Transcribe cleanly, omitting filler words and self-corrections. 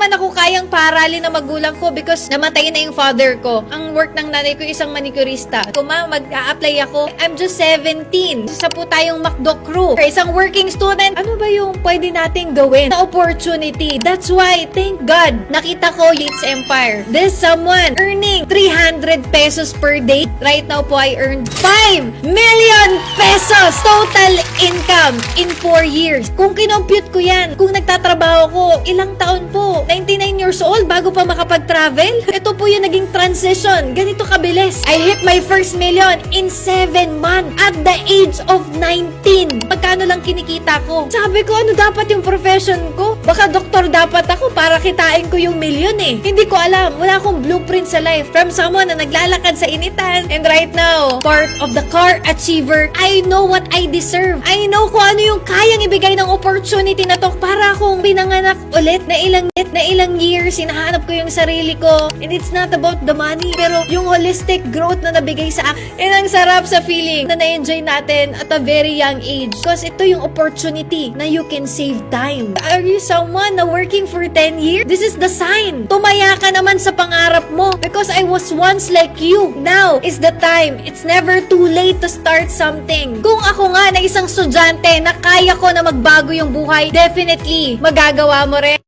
naman ako kayang paaralin ng magulang ko because namatay na yung father ko. Ang work ng nanay ko isang manicurista. Kung mag-a-apply ako, I'm just 17. Isa po tayong McDo crew. Isang working student. Ano ba yung pwede nating gawin na opportunity? That's why, thank God, nakita ko Yates Empire. There's someone earning 300 pesos per day. Right now po, I earned 5 million pesos total income in 4 years. Kung kinompute ko yan, kung nagtatrabaho ko, ilang taon po? 99 years old bago pa makapag-travel? Ito po yung naging transition. Ganito kabilis. I hit my first million in 7 months at the age of 19. Magkano lang kinikita ko? Sabi ko, ano dapat yung profession ko? Baka doktor dapat ako para kitain ko yung million eh. Hindi ko alam. Wala akong blueprint sa life. From someone na naglalakad sa initan. And right now, part of the car achiever, I know what I deserve. I know kung ano yung kayang ibigay ng opportunity na to para akong pinanganak ulit na ilang years, hinahanap ko yung sarili ko. And it's not about the money, pero yung holistic growth na nabigay sa akin. And ang sarap sa feeling na na-enjoy natin at a very young age. Because ito yung opportunity na you can save time. Are you someone na working for 10 years? This is the sign. Tumaya ka naman sa pangarap mo. Because I was once like you. Now is the time. It's never too late to start something. Kung ako nga na isang estudyante na kaya ko na magbago yung buhay, definitely magagawa mo rin.